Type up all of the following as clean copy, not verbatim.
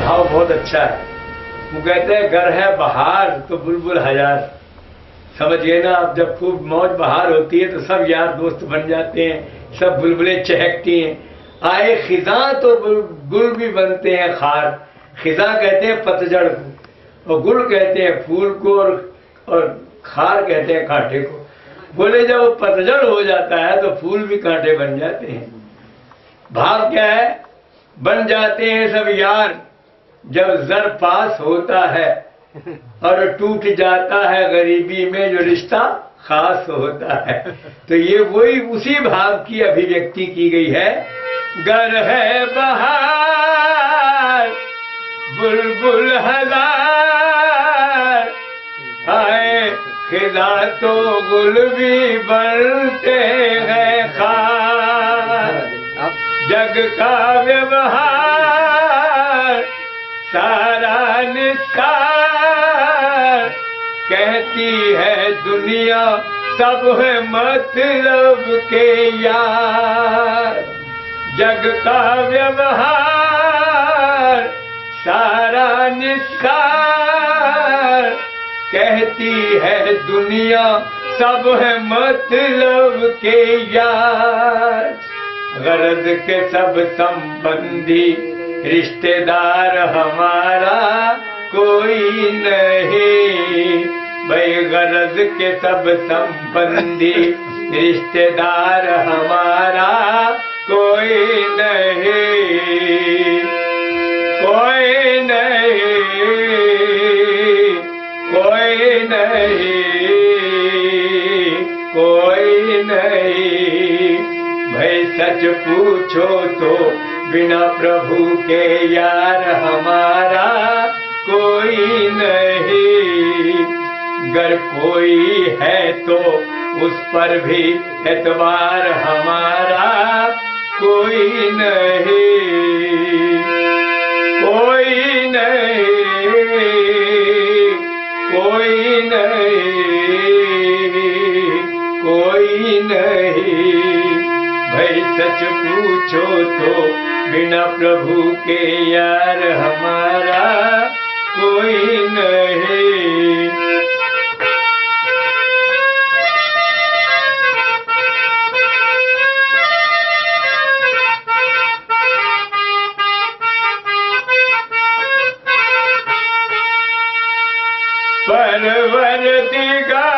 भाव बहुत अच्छा है। वो कहते हैं घर है बहार तो बुलबुल हजार। समझिए ना, अब जब खूब मौज बहार होती है तो सब यार दोस्त बन जाते हैं, सब बुलबुलें चहकती हैं। आए खिजा तो गुल भी बनते हैं खार। खिजा कहते हैं पतझड़ को, और गुल कहते हैं फूल को, और खार कहते हैं कांटे को। बोले जब वो पतझड़ हो जाता है तो फूल भी कांटे बन जाते हैं। भाव क्या है? बन जाते हैं सब यार जब जर पास होता है, और टूट जाता है गरीबी में जो रिश्ता खास होता है। तो ये वही उसी भाव की अभिव्यक्ति की गई है। गर है बहार बुलबुल हजार, आए खिला तो गुल भी बनते हैं खार। जग का व्यवहार सारा निस्तार, कहती है दुनिया सब है मतलब के यार। जग का व्यवहार सारा निस्तार, कहती है दुनिया सब है मतलब के यार। गरज के सब संबंधी रिश्तेदार हमारा कोई नहीं, भाई गरज के सब संबंधी रिश्तेदार हमारा कोई नहीं, कोई नहीं, कोई नहीं, कोई नहीं। भाई सच पूछो तो बिना प्रभु के यार हमारा कोई नहीं। गर कोई है तो उस पर भी एतबार हमारा कोई नहीं, कोई नहीं, कोई नहीं, कोई नहीं। भाई सच पूछो तो बिना प्रभु के यार हमारा कोई नहीं।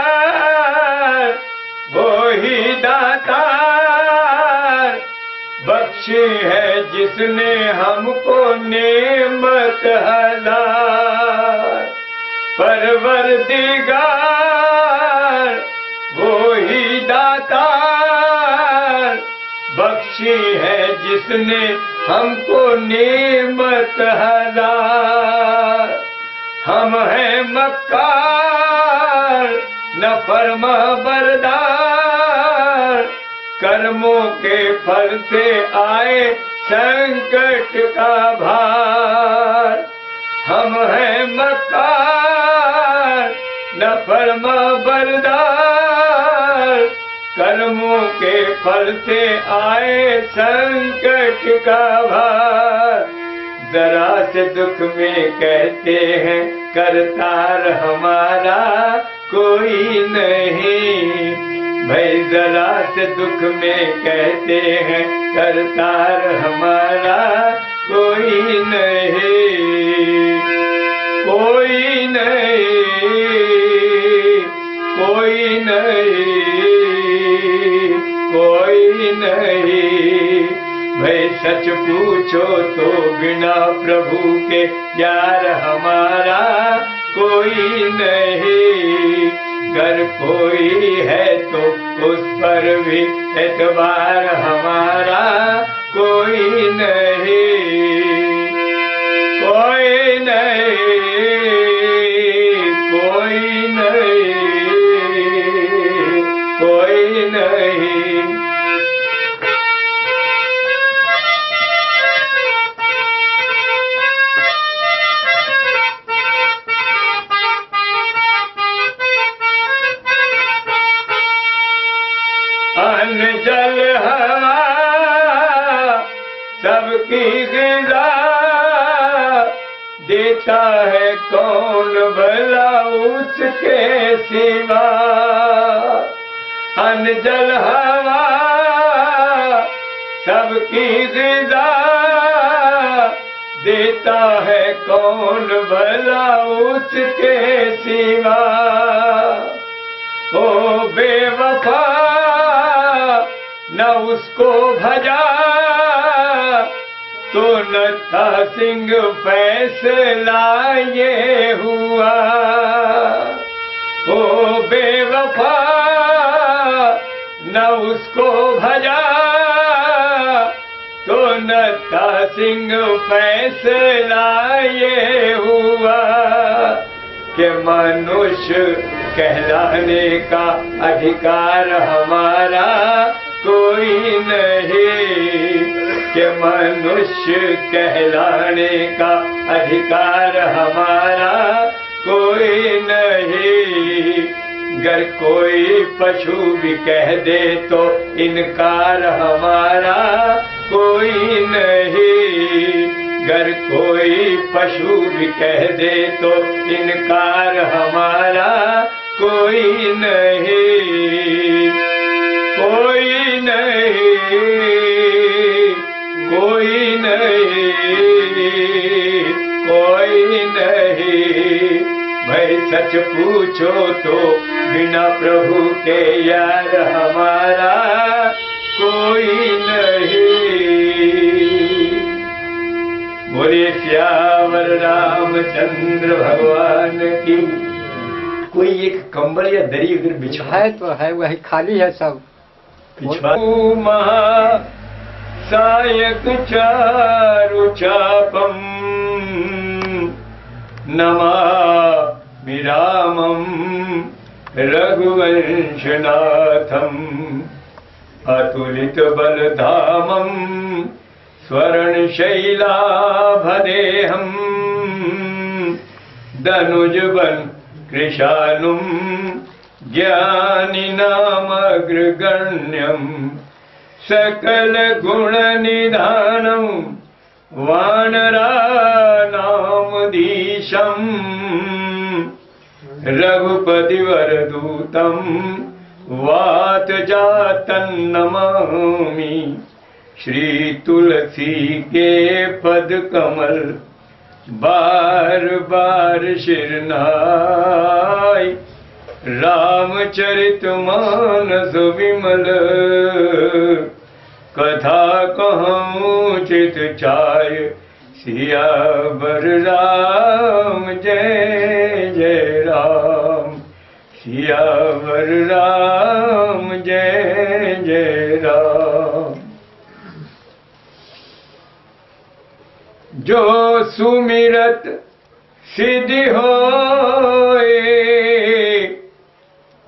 परवरदिगार वो ही दातार, बख्शी है जिसने हमको नेमत हजार। परवरदिगार वो ही दातार, बख्शी है जिसने हमको नेमत हजार। हम हैं मक्कार न फरमा बरदार, कर्मों के फल से आए संकट का भार। हम हैं मक्कार न फरमा बरदार, कर्मों के फल से आए संकट का भार। जरा से दुख में कहते हैं करतार हमारा कोई नहीं, भाई जरा से दुख में कहते हैं करतार हमारा कोई नहीं, कोई नहीं, कोई नहीं, कोई नहीं। भाई सच पूछो तो बिना प्रभु के यार हमारा कोई नहीं। गर कोई है तो उस पर भी एतबार हमारा कोई नहीं, कोई नहीं, कोई नहीं, कोई नहीं। अन्न जल हवा सबकी ग़िज़ा, देता है कौन भला उसके सिवा। अन्न जल हवा सबकी ग़िज़ा देता है कौन भला उसके सिवा। ओ बेवफा न उसको भजा तो नत्था सिंह फैसला ये हुआ। ओ बेवफा न उसको भजा तो नत्था सिंह फैसला ये हुआ कि मनुष्य कहलाने का अधिकार हमारा कोई नहीं, कि मनुष्य कहलाने का अधिकार हमारा कोई नहीं। अगर कोई पशु भी कह दे तो इनकार हमारा कोई नहीं। अगर कोई पशु भी कह दे तो इनकार हमारा कोई नहीं। कोई नहीं, कोई नहीं, कोई नहीं। भाई सच पूछो तो बिना प्रभु के यार हमारा कोई नहीं। बोले श्यावर रामचंद्र भगवान की। कोई एक कंबल या दरी उधर बिछा है तो है, वही खाली है सब। महा सायक चारु चापम नमामि रामं रघुवंशनाथं अतुलित बलधामं स्वर्णशैलाभदेहं धनुजबल कृशानुं ज्ञानिनामग्रगण्यं सकल गुणनिधानं वानरानामधीशं रघुपतिवरदूतं वातजातं नमामि। श्री तुलसी के पद कमल बार बार शिरनाय। रामचरितमानस विमल कथा कहूँ चित चाय। सियावर राम जय जय राम, सियावर राम जय जय राम। जो सुमिरत सिद्धि होए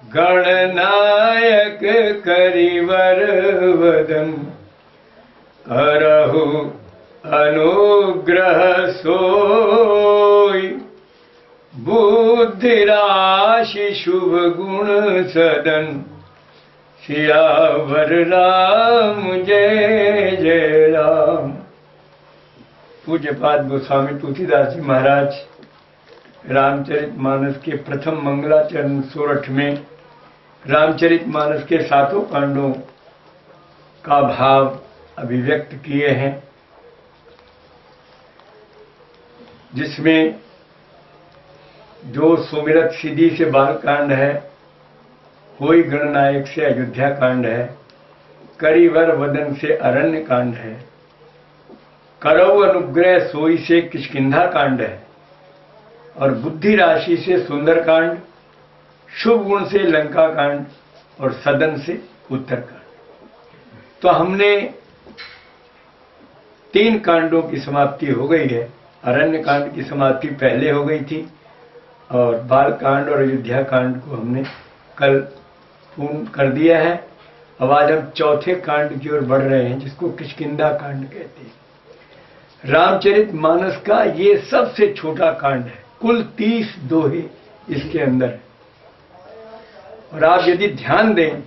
गणनायक करिवर वदन। करहु अनुग्रह सोई बुद्धि राशि शुभ गुण सदन। सियावर राम जय जय राम। पूज्यपाद गोस्वामी तुलसीदास जी महाराज रामचरितमानस के प्रथम मंगलाचरण सोरठ में रामचरितमानस के 7 कांडों का भाव अभिव्यक्त किए हैं, जिसमें जो सुमिरत सिद्धि से बाल कांड है, होई गणनायक से अयोध्या कांड है, करिवर वदन से अरण्य कांड है, करौ अनुग्रह सोई से किष्किंधा कांड है, और बुद्धि राशि से सुंदर कांड, शुभ गुण से लंका कांड और सदन से उत्तर कांड। तो हमने 3 कांडों की समाप्ति हो गई है। अरण्य कांड की समाप्ति पहले हो गई थी और बाल कांड और अयोध्या कांड को हमने कल पूर्ण कर दिया है। अब आज हम चौथे कांड की ओर बढ़ रहे हैं, जिसको किष्किंधा कांड कहते हैं। रामचरितमानस का ये सबसे छोटा कांड है। कुल 30 दोहे इसके अंदर है। और आप यदि ध्यान दें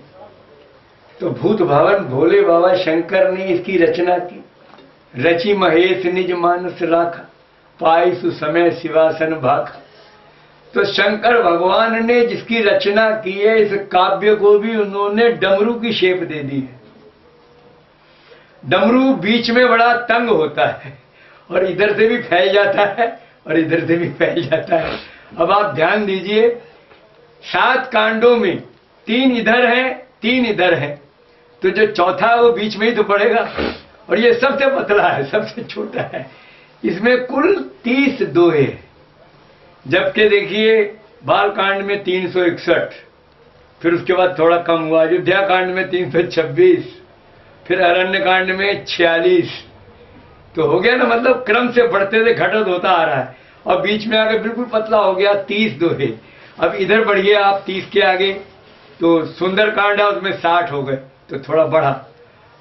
तो भूत भवन भोले बाबा शंकर ने इसकी रचना की। रचि महेश निज मानस राखा, पाई सुसमय शिवासन भाखा। तो शंकर भगवान ने जिसकी रचना की है, इस काव्य को भी उन्होंने डमरू की शेप दे दी है। डमरू बीच में बड़ा तंग होता है और इधर से भी फैल जाता है और इधर से भी फैल जाता है। अब आप ध्यान दीजिए, 7 कांडों में 3 इधर हैं, 3 इधर हैं, तो जो चौथा है वो बीच में ही तो पड़ेगा। और ये सबसे पतला है, सबसे छोटा है। इसमें कुल 30 दोहे, जबकि देखिए बालकांड में 361, फिर उसके बाद थोड़ा कम हुआ, अयोध्या कांड में 326, फिर अरण्य कांड में 46, तो हो गया ना। मतलब क्रम से बढ़ते हुए घटत होता आ रहा है और बीच में आगे बिल्कुल पतला हो गया, 30 दोहे। अब इधर बढ़िए आप 30 के आगे, तो सुंदर कांड है उसमें 60 हो गए, तो थोड़ा बढ़ा।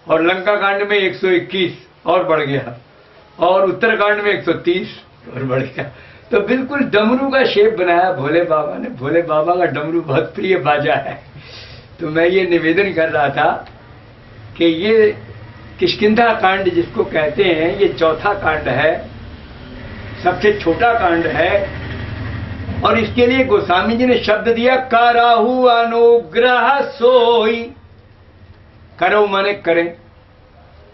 और लंका कांड में 121 और बढ़ गया, और उत्तर कांड में 130 और बढ़ गया। तो बिल्कुल डमरू का शेप बनाया भोले बाबा ने। भोले बाबा का डमरू बहुत प्रिय बाजा है। तो मैं ये निवेदन कर रहा था कि ये किष्किंधा कांड जिसको कहते हैं, ये चौथा कांड है, सबसे छोटा कांड है। और इसके लिए गोस्वामी जी ने शब्द दिया, कराहु अनुग्रह सोई। करो माने करें,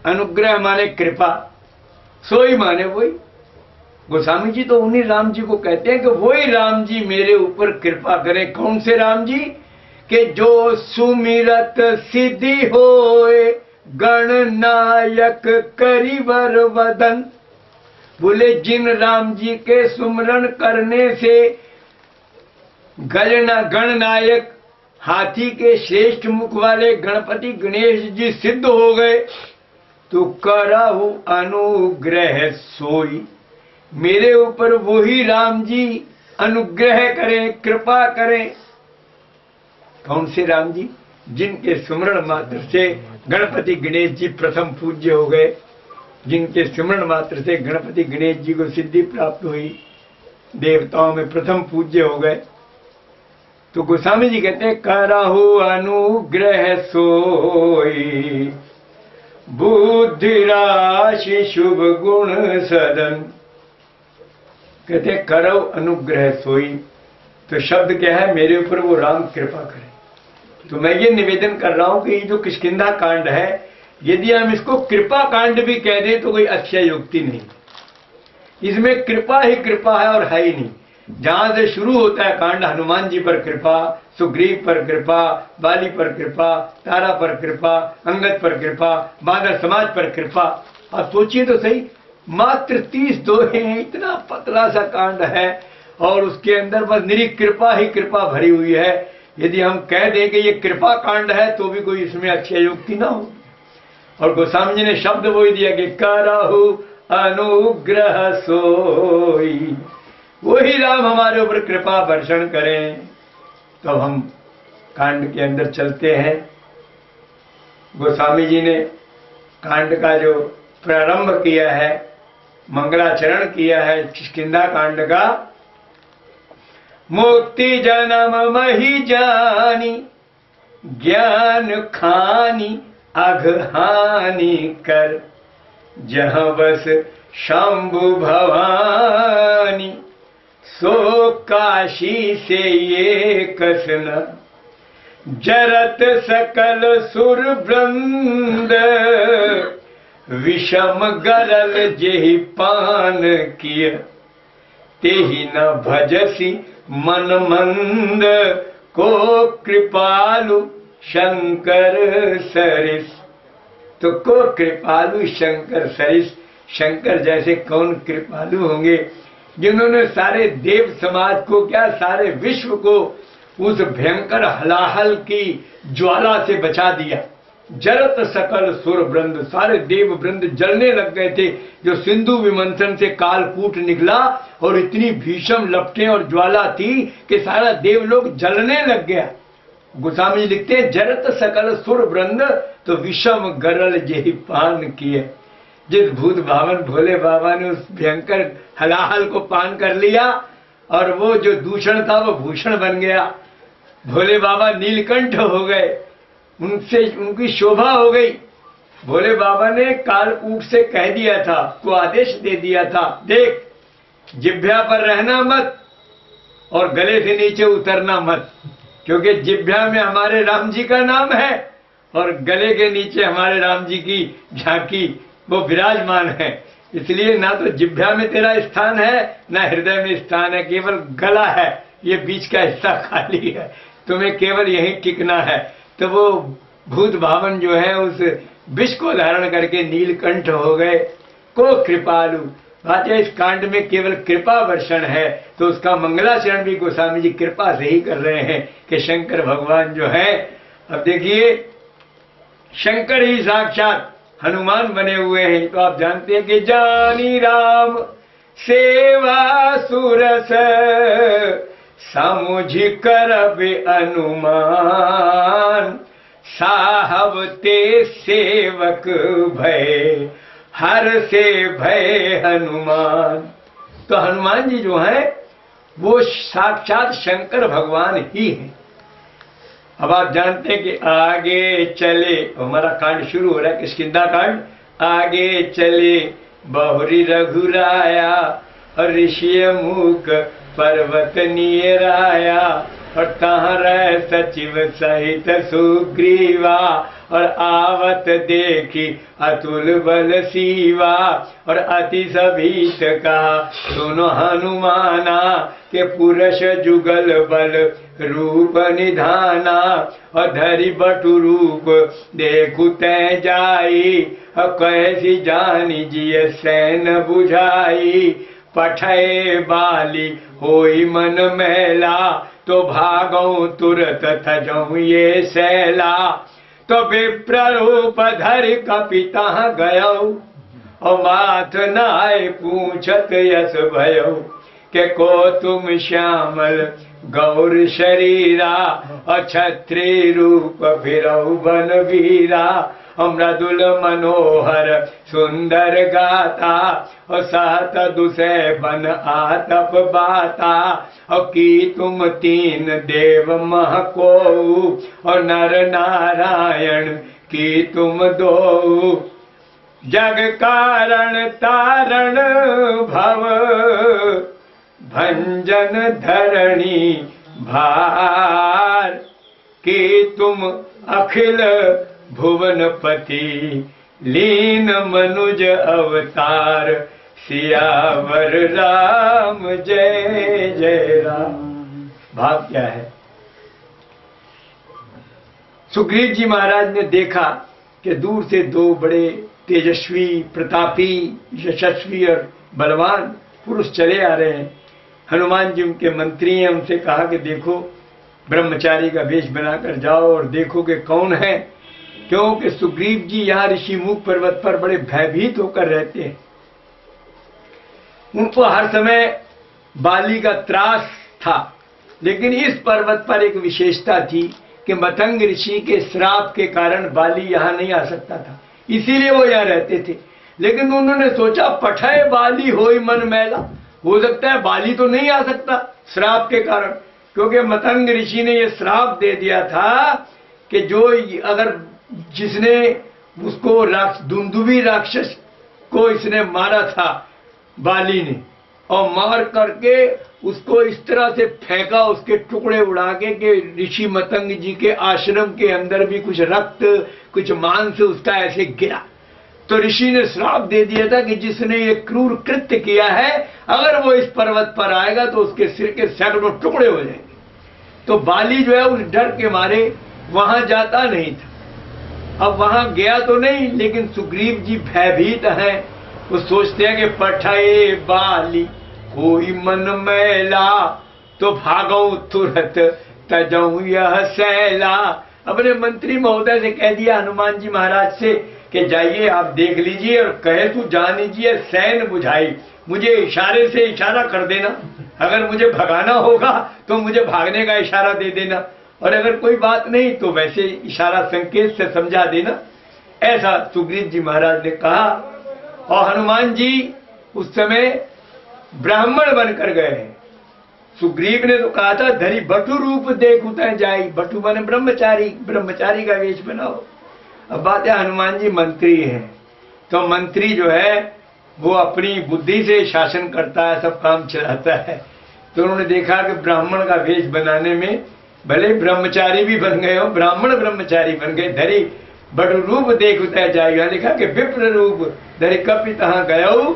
अनुग्रह माने कृपा, सोई माने वही। गोस्वामी जी तो उन्हीं राम जी को कहते हैं कि वही राम जी मेरे ऊपर कृपा करें। कौन से राम जी? कि जो सुमिरत सिद्धि होए, गणनायक करिवर वदन। बोले जिन राम जी के सुमरण करने से गणनायक, हाथी के श्रेष्ठ मुख वाले गणपति गणेश जी सिद्ध हो गए, तो करहु अनुग्रह सोई। मेरे ऊपर वही राम जी अनुग्रह करें, कृपा करें। कौन से राम जी? जिनके सुमरण मात्र से गणपति गणेश जी प्रथम पूज्य हो गए, जिनके सुमरण मात्र से गणपति गणेश जी को सिद्धि प्राप्त हुई, देवताओं में प्रथम पूज्य हो गए। तो गोस्वामी जी कहते हैं, करहु अनुग्रह सोई, बुद्धि राशि शुभ गुण सदन। कहते हैं करहु अनुग्रह सोई, तो शब्द क्या है? मेरे ऊपर वो राम कृपा करें। तो मैं ये निवेदन कर रहा हूं कि ये जो किष्किंधा कांड है, यदि हम इसको कृपा कांड भी कह दें तो कोई अतिशयोक्ति नहीं। इसमें कृपा ही कृपा है और है ही नहीं। जहां से शुरू होता है कांड, हनुमान जी पर कृपा, सुग्रीव पर कृपा, बाली पर कृपा, तारा पर कृपा, अंगद पर कृपा, बानर समाज पर कृपा। अब सोचिए तो सही, मात्र 30 दोहे हैं, इतना पतला सा कांड है और उसके अंदर बस निरी कृपा ही कृपा भरी हुई है। यदि हम कह दें कि ये कृपा कांड है तो भी कोई इसमें अतिशयोक्ति ना हो। और गोस्वामी जी ने शब्द वही दिया कि करहु अनुग्रह सोई, वही राम हमारे ऊपर कृपा वर्षण करें। तो हम कांड के अंदर चलते हैं। गोस्वामी जी ने कांड का जो प्रारंभ किया है, मंगलाचरण किया है किष्किंधा कांड का। मुक्ति जन्म मही जानी, ज्ञान खानी अघहानि कर, जहाँ बस शंभु भवानी, सो काशी से ये कसना, जरत सकल सुर वृंद, विषम गरल जेहि पान किय, तेहि न भजसी मन मंद, को कृपालु शंकर सरिस। तो को कृपालु शंकर सरिस, शंकर जैसे कौन कृपालु होंगे जिन्होंने सारे देव समाज को, क्या सारे विश्व को उस भयंकर हलाहल की ज्वाला से बचा दिया। जरत सकल सुर वृंद, सारे देव वृंद जलने लग गए थे। जो सिंधु विमंथन से कालकूट निकला और इतनी भीषण लपटें और ज्वाला थी कि सारा देवलोक जलने लग गया। गोस्वामी जी लिखते हैं, जरत सकल सुर वृंद, तो विषम गरल जेहि पान किए। जिस भूत भावन भोले बाबा ने उस भयंकर हलाहल को पान कर लिया और वो जो दूषण था वो भूषण बन गया। भोले बाबा नीलकंठ हो गए, उनसे उनकी शोभा हो गई। भोले बाबा ने कालकूट से कह दिया था, को आदेश दे दिया था, देख जिभ्या पर रहना मत और गले से नीचे उतरना मत, क्योंकि जिभ्या में हमारे राम जी का नाम है और गले के नीचे हमारे राम जी की झांकी वो विराजमान है। इसलिए ना तो जिभ्या में तेरा स्थान है ना हृदय में स्थान है, केवल गला है, ये बीच का हिस्सा खाली है, तुम्हें केवल यही टिकना है। तो वो भूत भावन जो है उस विष को धारण करके नीलकंठ हो गए। को कृपालु बात है, इस कांड में केवल कृपा वर्षण है, तो उसका मंगलाचरण भी गोस्वामी जी कृपा से ही कर रहे हैं कि शंकर भगवान जो है, अब देखिए शंकर ही साक्षात हनुमान बने हुए हैं। तो आप जानते हैं कि जानी राम सेवा सुरस समुझ करब अनुमान, साहब ते सेवक भय हर से भय हनुमान। तो हनुमान जी जो है वो साक्षात शंकर भगवान ही हैं। अब आप जानते हैं कि आगे चले, हमारा कांड शुरू हो रहा है किष्किंधा कांड। आगे चले बहुरी रघुराया और ऋषि मुख पर्वत नियराया, और तहाँ रह सचिव सहित सुग्रीवा, और आवत देखी अतुल बल सीवा, और अति सभीत कहा सुनो हनुमाना, के पुरुष जुगल बल रूप निधाना, और धरि बटु रूप देखु तै जाई, और कैसी जानी जिय सैन बुझाई, पठय बाली होई मन मैला, तो भागौ तुरत तजौ ये सैला, तो विप्ररूप धरि कपिता गयौ, और माथ नाय पूछत यस भयौ, के को तुम श्यामल गौर शरीरा, और क्षत्रिय रूप फिरौ बन वीरा, और मृदुल मनोहर सुंदर गाता, और सहत दुसै बन आतप बाता, और की तुम तीन देव महको, और नर नारायण की तुम दो, जग कारण तारण भव भंजन धरणी भार, की तुम अखिल भुवनपति लीन मनुज अवतार, सियावर राम जय जय राम। भाव क्या है? सुग्रीव जी महाराज ने देखा कि दूर से दो बड़े तेजस्वी, प्रतापी, यशस्वी और बलवान पुरुष चले आ रहे हैं। हनुमान जी उनके मंत्री हैं, उनसे कहा कि देखो ब्रह्मचारी का वेश बनाकर जाओ और देखो कि कौन है, क्योंकि सुग्रीव जी यहाँ ऋषिमुख पर्वत पर बड़े भयभीत होकर रहते हैं। उनको हर समय बाली का त्रास था, लेकिन इस पर्वत पर एक विशेषता थी कि मतंग ऋषि के श्राप के कारण बाली यहाँ नहीं आ सकता था, इसीलिए वो यहाँ रहते थे। लेकिन उन्होंने सोचा पठय बाली होई मन मैला, हो सकता है बाली तो नहीं आ सकता श्राप के कारण, क्योंकि मतंग ऋषि ने ये श्राप दे दिया था कि जो अगर जिसने उसको दुंदुभी राक्षस को इसने मारा था बाली ने, और मार करके उसको इस तरह से फेंका, उसके टुकड़े उड़ा के कि ऋषि मतंग जी के आश्रम के अंदर भी कुछ रक्त कुछ मांस उसका ऐसे गिरा। तो ऋषि ने श्राप दे दिया था कि जिसने ये क्रूर कृत्य किया है, अगर वो इस पर्वत पर आएगा तो उसके सिर के सैकड़ों टुकड़े हो जाएंगे। तो बाली जो है उस डर के मारे वहां जाता नहीं था। अब वहां गया तो नहीं, लेकिन सुग्रीव जी भयभीत हैं। वो सोचते हैं कि पठाए बाली कोई मन मैला, तो भागो तुरंत तजऊ यह सैला। अपने मंत्री महोदय से कह दिया हनुमान जी महाराज से कि जाइए आप देख लीजिए, और कहे तू जान लीजिए सैन बुझाई, मुझे इशारे से इशारा कर देना, अगर मुझे भगाना होगा तो मुझे भागने का इशारा दे देना, और अगर कोई बात नहीं तो वैसे इशारा संकेत से समझा देना। ऐसा सुग्रीव जी महाराज ने कहा। और हनुमान जी उस समय ब्राह्मण बनकर गए हैं। सुग्रीव ने तो कहा था धरी बटु रूप देखु तै जाई, बटु बने ब्रह्मचारी, ब्रह्मचारी का वेश बनाओ। अब बात है हनुमान जी मंत्री हैं, तो मंत्री जो है वो अपनी बुद्धि से शासन करता है, सब काम चलाता है। तो उन्होंने देखा कि ब्राह्मण का वेश बनाने में भले ब्रह्मचारी भी बन गए हो, ब्राह्मण ब्रह्मचारी बन गए, धरी बड़ रूप देख उतर जाएगा। लिखा कि विप्र रूप धरी कपि तहाँ गयऊ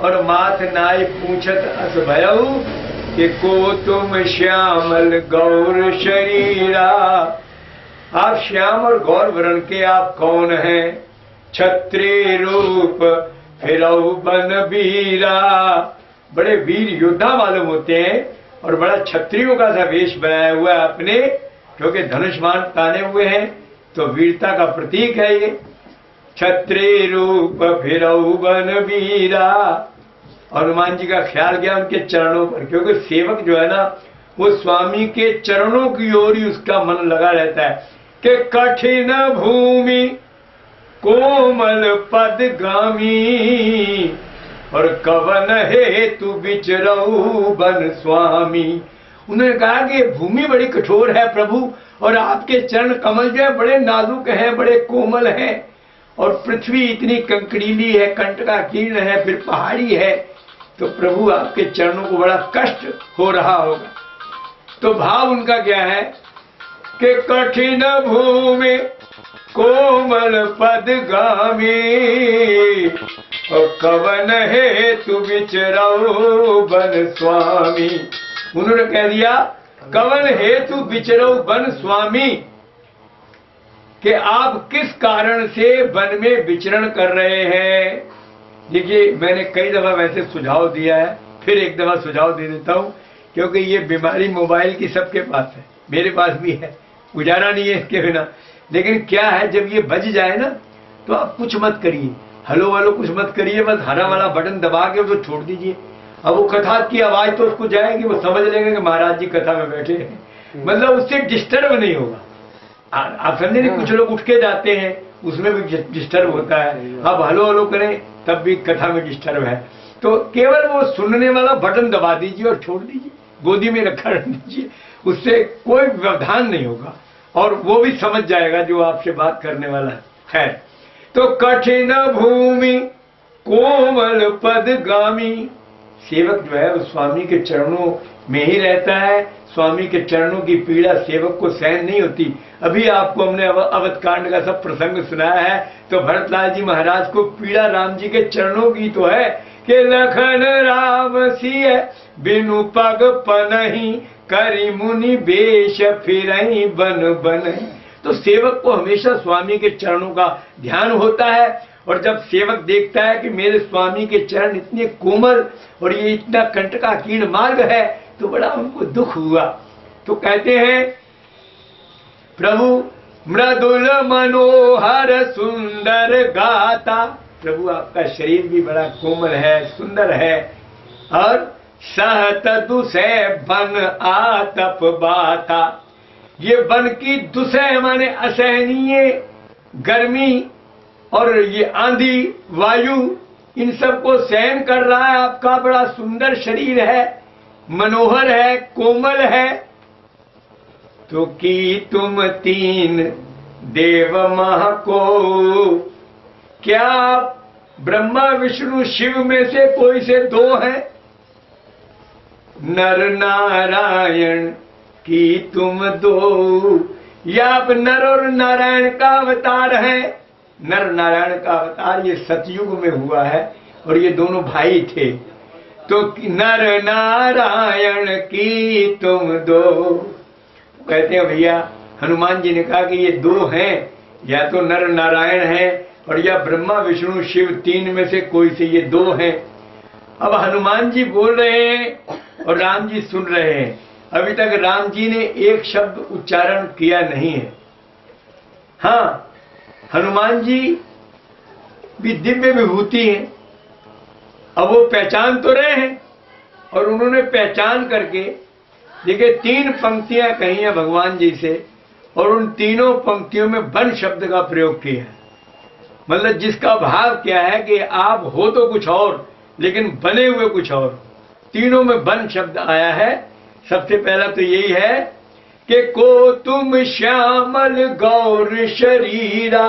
और माथ नाय पूछत अस भयऊ कि को तुम श्यामल गौर शरीरा। आप श्याम और गौर वर्ण के आप कौन हैं? क्षत्रिय रूप फिरऊ बन वीरा। बड़े वीर योद्धा मालूम होते हैं और बड़ा क्षत्रियों का सा वेश बनाया हुआ है अपने, क्योंकि धनुष बाण ताने हुए हैं, तो वीरता का प्रतीक है ये। क्षत्रिय रूप फिरऊ बन वीरा। हनुमान जी का ख्याल गया उनके चरणों पर, क्योंकि सेवक जो है ना वो स्वामी के चरणों की ओर ही उसका मन लगा रहता है कि कठिन भूमि कोमल पद गामी और कवन हेतु विचरऊ बन स्वामी। उन्होंने कहा कि भूमि बड़ी कठोर है प्रभु, और आपके चरण कमल जो है बड़े नाजुक हैं, बड़े कोमल हैं, और पृथ्वी इतनी कंकड़ीली है, कंटकाकीर्ण है, फिर पहाड़ी है, तो प्रभु आपके चरणों को बड़ा कष्ट हो रहा होगा। तो भाव उनका क्या है कि कठिन भूमि कोमल पद गामी और कवन हेतु विचरऊ बन स्वामी। उन्होंने कह दिया कवन हेतु विचरऊ बन स्वामी, कि आप किस कारण से वन में विचरण कर रहे हैं। देखिए मैंने कई दफा वैसे सुझाव दिया है, फिर एक दफा सुझाव दे देता हूं, क्योंकि ये बीमारी मोबाइल की सबके पास है, मेरे पास भी है, गुजारा नहीं है इसके बिना। लेकिन क्या है, जब ये बज जाए ना तो आप कुछ मत करिए, हलो वालो कुछ मत करिए, बस हरा वाला बटन दबा के उसको छोड़ दीजिए। अब वो कथा की आवाज तो उसको जाएगी, वो समझ लेंगे कि महाराज जी कथा में बैठे हैं, मतलब उससे डिस्टर्ब नहीं होगा। आप समझे नहीं, कुछ लोग उठ के जाते हैं उसमें भी डिस्टर्ब होता है, आप हलो हलो करें तब भी कथा में डिस्टर्ब है। तो केवल वो सुनने वाला बटन दबा दीजिए और छोड़ दीजिए, गोदी में रखा रख दीजिए, उससे कोई व्यवधान नहीं होगा और वो भी समझ जाएगा जो आपसे बात करने वाला है। खैर, तो कठिन भूमि कोमल पद गामी। सेवक जो है वो स्वामी के चरणों में ही रहता है, स्वामी के चरणों की पीड़ा सेवक को सहन नहीं होती। अभी आपको हमने अवध कांड का सब प्रसंग सुनाया है, तो भरतलाल जी महाराज को पीड़ा राम जी के चरणों की तो है कि लखन राम सिय बिनु पग पनहि करि मुनि बेश फिरहि बन बनहि। तो सेवक को हमेशा स्वामी के चरणों का ध्यान होता है, और जब सेवक देखता है कि मेरे स्वामी के चरण इतने कोमल और ये इतना कंटकाकीर्ण मार्ग है, तो बड़ा उनको दुख हुआ। तो कहते हैं प्रभु मृदुल मनोहर सुंदर गाता। प्रभु आपका शरीर भी बड़ा कोमल है, सुंदर है, और सहत दुसह बन आतप बाता। ये वन की दुसह माने असहनीय गर्मी और ये आंधी वायु, इन सब को सहन कर रहा है। आपका बड़ा सुंदर शरीर है, मनोहर है, कोमल है। तो की तुम तीन देव मह को, क्या ब्रह्मा विष्णु शिव में से कोई से दो हैं? नर नारायण की तुम दो, या आप नर और नारायण का अवतार है। नर नारायण का अवतार ये सतयुग में हुआ है और ये दोनों भाई थे। तो नर नारायण की तुम दो, कहते हैं भैया हनुमान जी ने कहा कि ये दो हैं, या तो नर नारायण है और या ब्रह्मा विष्णु शिव, तीन में से कोई से ये दो हैं। अब हनुमान जी बोल रहे हैं और राम जी सुन रहे हैं। अभी तक राम जी ने एक शब्द उच्चारण किया नहीं है। हाँ, हनुमान जी भी दिव्य विभूति हैं, अब वो पहचान तो रहे हैं, और उन्होंने पहचान करके देखिए तीन पंक्तियां कही हैं भगवान जी से, और उन तीनों पंक्तियों में वन शब्द का प्रयोग किया है। मतलब जिसका भाव क्या है कि आप हो तो कुछ और लेकिन बने हुए कुछ और। तीनों में वन शब्द आया है। सबसे पहला तो यही है कि को तुम श्यामल गौर शरीरा,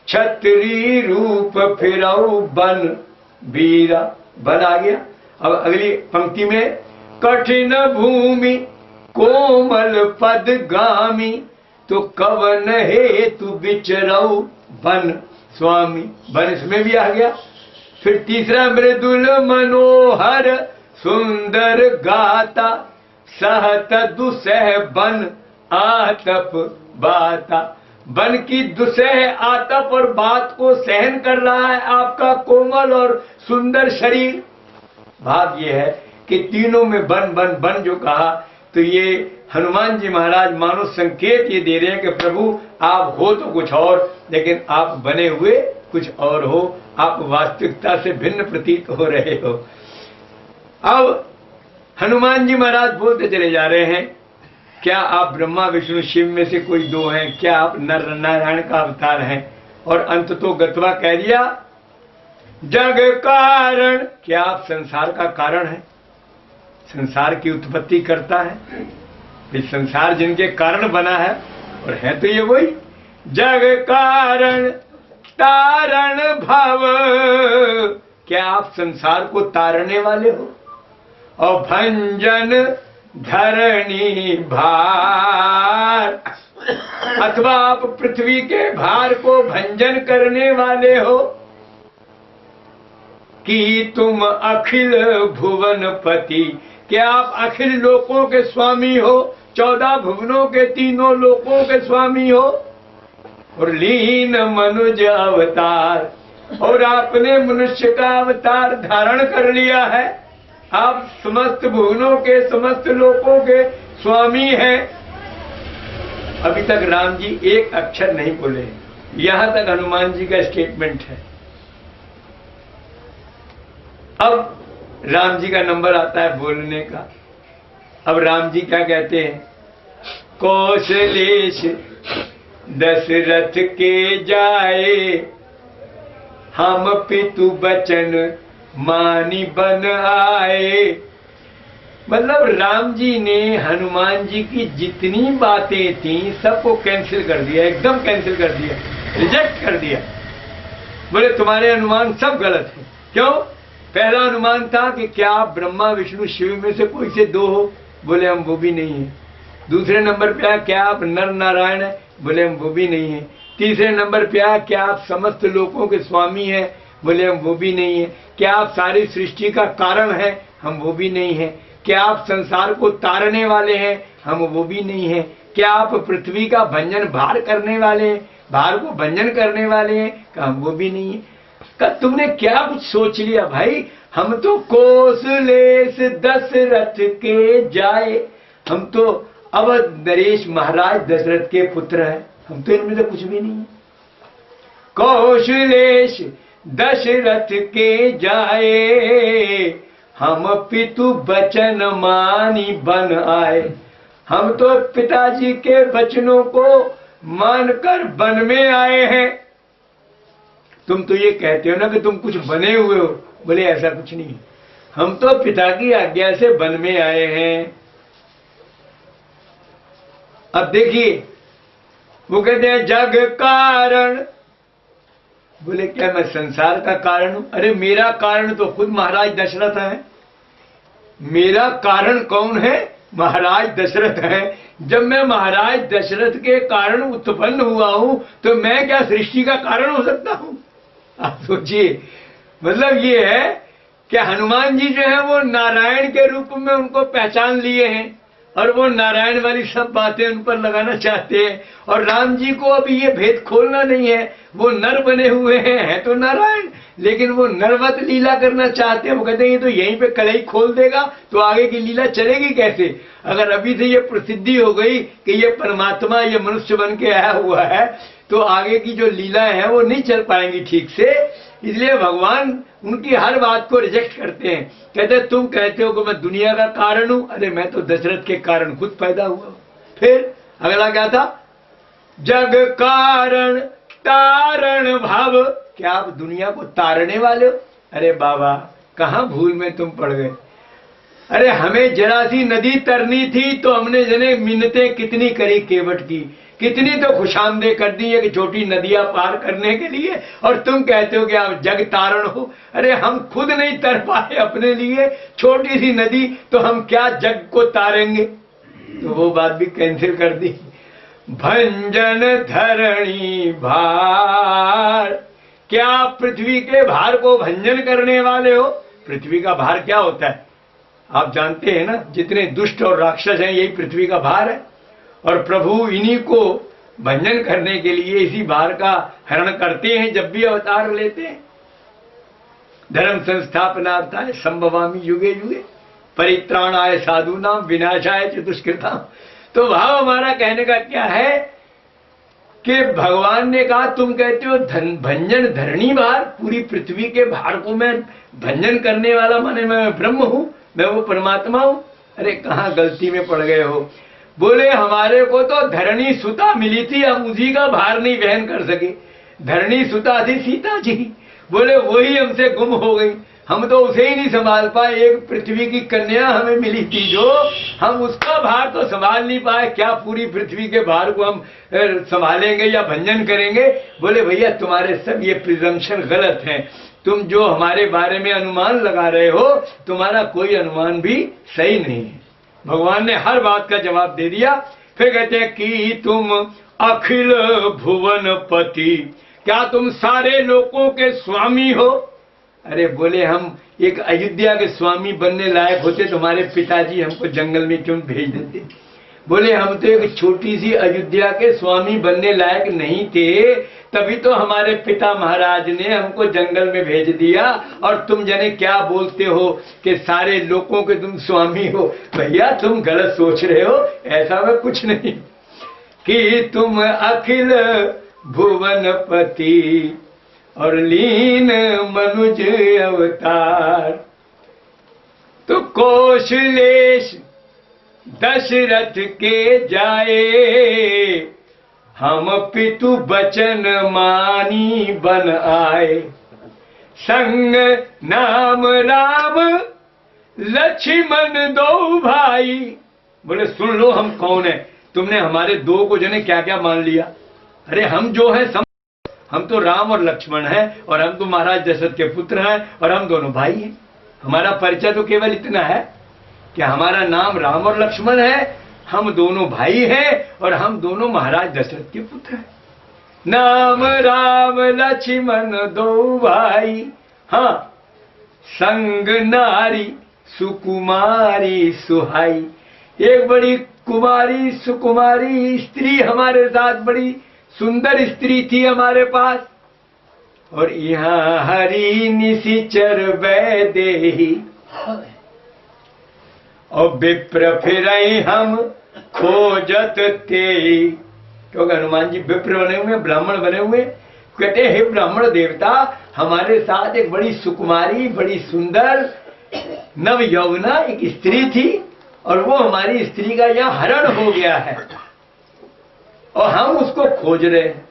क्षत्रिय रूप फिरऊ बन वीरा, बन आ गया। अब अगली पंक्ति में कठिन भूमि कोमल पद गामी, तो कवन हेतु विचरऊ बन स्वामी, बन इसमें भी आ गया। फिर तीसरा मृदुल मनोहर सुंदर गाता, सहत दुसह बन आतप बाता, बन की दुसह आतप और बात को सहन कर रहा है आपका कोमल और सुंदर शरीर। भाव ये है कि तीनों में बन बन बन जो कहा, तो ये हनुमान जी महाराज मानो संकेत ये दे रहे हैं कि प्रभु आप हो तो कुछ और, लेकिन आप बने हुए कुछ और हो, आप वास्तविकता से भिन्न प्रतीत हो रहे हो। अब हनुमान जी महाराज बोलते चले जा रहे हैं, क्या आप ब्रह्मा विष्णु शिव में से कोई दो हैं? क्या आप नर नारायण का अवतार हैं? और अंत तो गत्वा कह दिया जग कारण, क्या आप संसार का कारण है? संसार की उत्पत्ति करता है, फिर संसार जिनके कारण बना है, और है तो ये वही जग कारण तारण भव, क्या आप संसार को तारने वाले हो? और भंजन धरणी भार, अथवा आप पृथ्वी के भार को भंजन करने वाले हो कि तुम अखिल भुवन पति, क्या आप अखिल लोकों के स्वामी हो, 14 भुवनों के तीनों लोकों के स्वामी हो। और लीन मनुज अवतार, और आपने मनुष्य का अवतार धारण कर लिया है, आप समस्त भुवनों के समस्त लोकों के स्वामी हैं। अभी तक राम जी एक अक्षर नहीं बोले, यहां तक हनुमान जी का स्टेटमेंट है। अब राम जी का नंबर आता है बोलने का। अब राम जी क्या कहते हैं, कौशलेश दशरथ के जाए, हम पितु बचन मानी बन आए। मतलब राम जी ने हनुमान जी की जितनी बातें थी सबको कैंसिल कर दिया, एकदम कैंसिल कर दिया, रिजेक्ट कर दिया। बोले तुम्हारे अनुमान सब गलत है। क्यों? पहला अनुमान था कि क्या आप ब्रह्मा विष्णु शिव में से कोई से दो हो? बोले हम वो भी नहीं है। दूसरे नंबर पे आया क्या आप नर नारायण है? बोले हम वो भी नहीं है। तीसरे नंबर पे आया क्या आप समस्त लोकों के स्वामी हैं? बोले हम वो भी नहीं है। क्या आप सारी सृष्टि का कारण हैं? हम वो भी नहीं है। क्या आप संसार को तारने वाले हैं? हम वो भी नहीं है। क्या आप पृथ्वी का भंजन भार करने वाले हैं, भार को भंजन करने वाले हैं? हम वो भी नहीं है। तुमने क्या कुछ सोच लिया भाई? हम तो कौशलेश दशरथ के जाए, हम तो अवध नरेश महाराज दशरथ के पुत्र हैं, हम तो इनमें तो कुछ भी नहीं है। कौशलेश दशरथ के जाए, हम पितु बचन मानी बन आए, हम तो पिताजी के वचनों को मानकर वन में आए हैं। तुम तो ये कहते हो ना कि तुम कुछ बने हुए हो, बोले ऐसा कुछ नहीं, हम तो पिता की आज्ञा से वन में आए हैं। अब देखिए वो कहते हैं जग कारण, बोले क्या मैं संसार का कारण हूं? अरे मेरा कारण तो खुद महाराज दशरथ है। मेरा कारण कौन है? महाराज दशरथ है। जब मैं महाराज दशरथ के कारण उत्पन्न हुआ हूं तो मैं क्या सृष्टि का कारण हो सकता हूं? आप सोचिए, मतलब ये है कि हनुमान जी जो है वो नारायण के रूप में उनको पहचान लिए हैं और वो नारायण वाली सब बातें उन पर लगाना चाहते हैं। और राम जी को अभी ये भेद खोलना नहीं है, वो नर बने हुए हैं तो नारायण, लेकिन वो नरवत लीला करना चाहते हैं। वो कहते हैं ये तो यहीं पे कलई खोल देगा तो आगे की लीला चलेगी कैसे? अगर अभी से ये प्रसिद्धि हो गई कि ये परमात्मा ये मनुष्य बन के आया हुआ है तो आगे की जो लीलाएं हैं वो नहीं चल पाएंगी ठीक से। इसलिए भगवान उनकी हर बात को रिजेक्ट करते हैं। कहते हैं तुम कहते हो कि मैं दुनिया का कारण हूं, अरे मैं तो दशरथ के कारण खुद पैदा हुआ। फिर अगला क्या था? जग कारण तारण भाव, क्या आप दुनिया को तारने वाले हो? अरे बाबा कहां भूल में तुम पड़ गए। अरे हमें जरा सी नदी तरनी थी तो हमने जने मिन्नतें कितनी करी केवट की, कितनी तो खुशामदे कर दी है कि छोटी नदियां पार करने के लिए, और तुम कहते हो कि आप जग तारण हो। अरे हम खुद नहीं तर पाए अपने लिए छोटी सी नदी, तो हम क्या जग को तारेंगे। तो वो बात भी कैंसिल कर दी। भंजन धरणी भार, क्या आप पृथ्वी के भार को भंजन करने वाले हो। पृथ्वी का भार क्या होता है आप जानते हैं ना, जितने दुष्ट और राक्षस हैं यही पृथ्वी का भार है, और प्रभु इन्हीं को भंजन करने के लिए इसी भार का हरण करते हैं जब भी अवतार लेते हैं। धर्म संस्थापनार्थाय संभवामि युगे युगे, परित्राणाय साधूनां विनाशाय च दुष्कृतां। तो भाव हमारा कहने का क्या है कि भगवान ने कहा तुम कहते हो भंजन धरणी भार, पूरी पृथ्वी के भार को मैं भंजन करने वाला, माने मैं ब्रह्म हूं, मैं वो परमात्मा हूं। अरे कहां गलती में पड़ गए हो। बोले हमारे को तो धरणी सुता मिली थी, हम उसी का भार नहीं वहन कर सके। धरणी सुता थी सीता जी, बोले वही हमसे गुम हो गई, हम तो उसे ही नहीं संभाल पाए। एक पृथ्वी की कन्या हमें मिली थी जो, हम उसका भार तो संभाल नहीं पाए, क्या पूरी पृथ्वी के भार को हम संभालेंगे या भंजन करेंगे। बोले भैया तुम्हारे सब ये प्रिजम्पशन गलत है, तुम जो हमारे बारे में अनुमान लगा रहे हो तुम्हारा कोई अनुमान भी सही नहीं है। भगवान ने हर बात का जवाब दे दिया। फिर कहते हैं कि तुम अखिल भुवन पति, क्या तुम सारे लोगों के स्वामी हो। अरे बोले हम एक अयोध्या के स्वामी बनने लायक होते तुम्हारे पिताजी हमको जंगल में क्यों भेज देते। बोले हम तो एक छोटी सी अयोध्या के स्वामी बनने लायक नहीं थे, तभी तो हमारे पिता महाराज ने हमको जंगल में भेज दिया, और तुम जने क्या बोलते हो कि सारे लोगों के तुम स्वामी हो। भैया तुम गलत सोच रहे हो, ऐसा में कुछ नहीं। कि तुम अखिल भुवनपति और लीन मनुज अवतार, तो कौशलेश दशरथ के जाए, हम पितु बचन मानी बन आए। संग नाम राम लक्ष्मण दो भाई। बोले सुन लो हम कौन है, तुमने हमारे दो को जने क्या क्या मान लिया। अरे हम जो है हम तो राम और लक्ष्मण हैं, और हम तो महाराज दशरथ के पुत्र हैं, और हम दोनों भाई हैं। हमारा परिचय तो केवल इतना है कि हमारा नाम राम और लक्ष्मण है, हम दोनों भाई हैं, और हम दोनों महाराज दशरथ के पुत्र हैं। नाम राम लक्ष्मण दो भाई, हाँ संग नारी सुकुमारी सुहाई। एक बड़ी कुमारी सुकुमारी स्त्री हमारे साथ, बड़ी सुंदर स्त्री थी हमारे पास। और यहाँ हरि निशिचर वैदेही, और विप्र फिर हम खोजत ते। क्योंकि हनुमान जी विप्र बने हुए, ब्राह्मण बने हुए। कहते हे ब्राह्मण देवता, हमारे साथ एक बड़ी सुकुमारी, बड़ी सुंदर नव यौवना एक स्त्री थी, और वो हमारी स्त्री का यहाँ हरण हो गया है, और हम उसको खोज रहे हैं।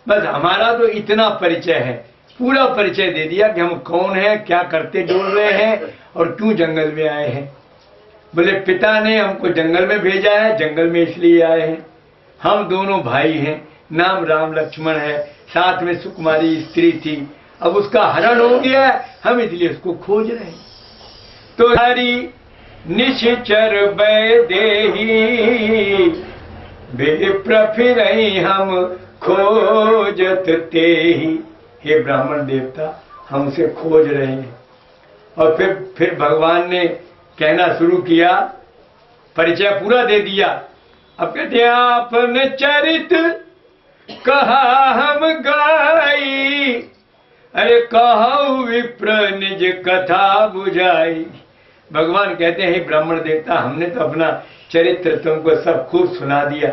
बस हमारा तो इतना परिचय है, पूरा परिचय दे दिया कि हम कौन हैं, क्या करते डोल रहे हैं, और क्यों जंगल में आए हैं। बोले पिता ने हमको जंगल में भेजा है, जंगल में इसलिए आए हैं। हम दोनों भाई हैं, नाम राम लक्ष्मण है, साथ में सुकुमारी स्त्री थी, अब उसका हरण हो गया है, हम इसलिए उसको खोज रहे हैं। तो हरि निशिचर वैदेही, विप्र फिर हम खोजत तेहि। हे ब्राह्मण देवता, हम उसे खोज रहे हैं। और फिर भगवान ने कहना शुरू किया, परिचय पूरा दे दिया। अब कहते हैं आपन चरित कहा हम गाई, अरे कहु विप्र निज कथा बुझाई। भगवान कहते हैं ब्राह्मण देवता, हमने तो अपना चरित्र तुमको सब खूब सुना दिया,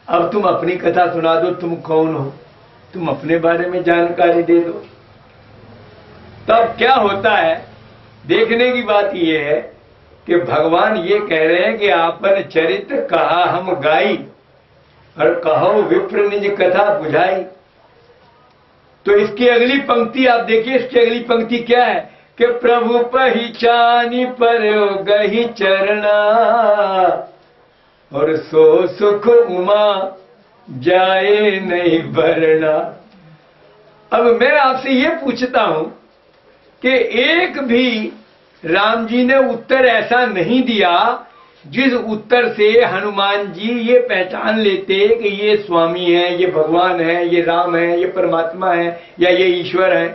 अब तुम अपनी कथा सुना दो, तुम कौन हो, तुम अपने बारे में जानकारी दे दो। तब क्या होता है, देखने की बात यह है कि भगवान ये कह रहे हैं कि आपन चरित्र कहा हम गाई, और कहो विप्र निज कथा बुझाई। तो इसकी अगली पंक्ति आप देखिए, इसकी अगली पंक्ति क्या है, कि प्रभु पहचानी पर गही चरना, और सो सुख उमा जाए नहीं भरना। अब मैं आपसे ये पूछता हूं कि एक भी राम जी ने उत्तर ऐसा नहीं दिया जिस उत्तर से हनुमान जी ये पहचान लेते कि ये स्वामी है, ये भगवान है, ये राम है, ये परमात्मा है, या ये ईश्वर है।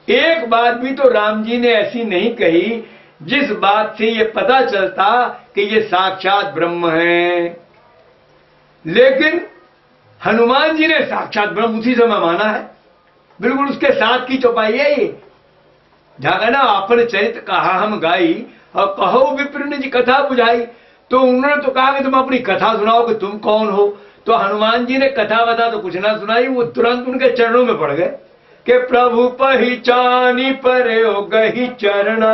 एक बात भी तो राम जी ने ऐसी नहीं कही जिस बात से ये पता चलता कि ये साक्षात ब्रह्म है। लेकिन हनुमान जी ने साक्षात ब्रह्म उसी समय माना है, बिल्कुल उसके साथ की चौपाई है ये। जहां ना आपन चरित कहा हम गाई और कहो विप्र जी कथा बुझाई, तो उन्होंने तो कहा कि तुम अपनी कथा सुनाओ कि तुम कौन हो। तो हनुमान जी ने कथा बता तो कुछ ना सुनाई, वो तुरंत उनके चरणों में पड़ गए कि प्रभु पहचानी पर गही चरना,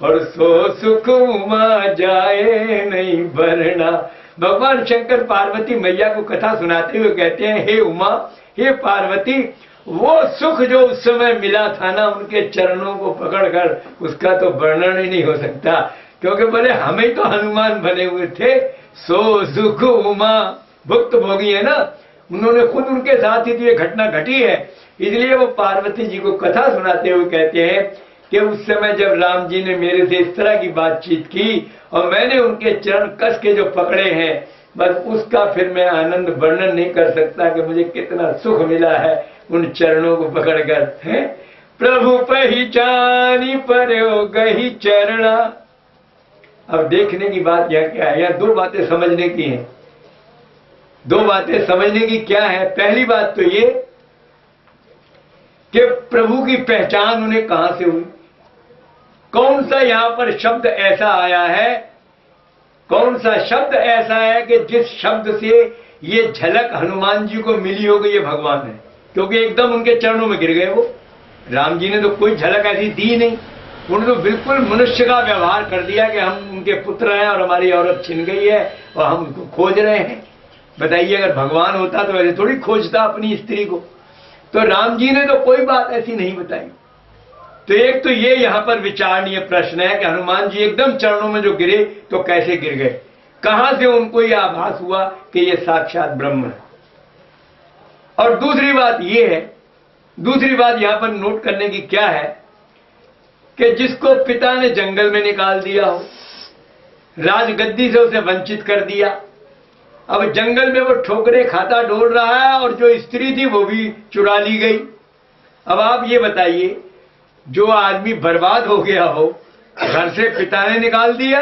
और सो सुख उमा जाए नहीं भरना। भगवान शंकर पार्वती मैया को कथा सुनाते हुए कहते हैं, हे उमा, हे पार्वती, वो सुख जो उस समय मिला था ना उनके चरणों को पकड़कर, उसका तो वर्णन ही नहीं हो सकता। क्योंकि बोले हमें तो हनुमान बने हुए थे, सो सुख उमा भुक्त भोगी है ना, उन्होंने खुद उनके साथ ही तो ये घटना घटी है। इसलिए वो पार्वती जी को कथा सुनाते हुए कहते हैं कि उस समय जब राम जी ने मेरे से इस तरह की बातचीत की और मैंने उनके चरण कस के जो पकड़े हैं, बस उसका फिर मैं आनंद वर्णन नहीं कर सकता कि मुझे कितना सुख मिला है उन चरणों को पकड़कर। है प्रभु पहचानी पर गही चरणा। अब देखने की बात यह क्या है, यह दो बातें समझने की हैं। दो बातें समझने की क्या है। पहली बात तो ये कि प्रभु की पहचान उन्हें कहां से हुई, कौन सा यहां पर शब्द ऐसा आया है, कौन सा शब्द ऐसा है कि जिस शब्द से ये झलक हनुमान जी को मिली होगी ये भगवान है। क्योंकि एकदम उनके चरणों में गिर गए वो। राम जी ने तो कोई झलक ऐसी दी नहीं, उन्होंने तो बिल्कुल मनुष्य का व्यवहार कर दिया कि हम उनके पुत्र हैं और हमारी औरत छिन गई है और हम उनको खोज रहे हैं। बताइए, अगर भगवान होता तो ऐसे थोड़ी खोजता अपनी स्त्री को। तो राम जी ने तो कोई बात ऐसी नहीं बताई। तो एक तो ये यहां पर विचारणीय प्रश्न है कि हनुमान जी एकदम चरणों में जो गिरे तो कैसे गिर गए, कहां से उनको यह आभास हुआ कि ये साक्षात ब्रह्म है। और दूसरी बात ये है, दूसरी बात यहां पर नोट करने की क्या है कि जिसको पिता ने जंगल में निकाल दिया हो, राजगद्दी से उसे वंचित कर दिया, अब जंगल में वो ठोकरे खाता डोल रहा है और जो स्त्री थी वो भी चुरा ली गई। अब आप ये बताइए, जो आदमी बर्बाद हो गया हो, घर से पिता ने निकाल दिया,